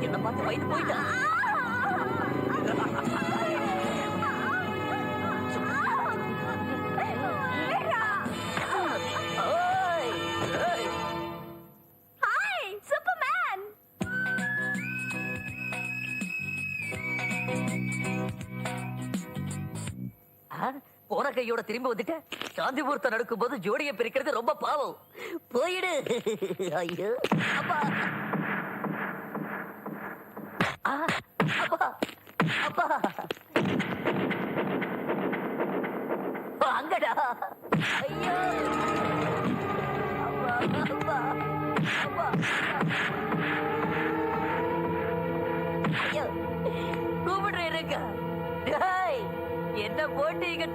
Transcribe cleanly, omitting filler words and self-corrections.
என்ன பார்த்து வயிறு போயிட்டா. போன கையோட திரும்பி வந்துட்ட. சாந்தி முகூர்த்தம் நடக்கும் போது ஜோடியை பிரிக்கிறது ரொம்ப பாவம். போயிடு. ஐயோ அப்பா அப்பா அப்பா அங்கடா. ஐயோ அப்பா அப்பா அப்பா ஐயோ கூப்பிடுற இருக்க. என்ன போட்டு இங்க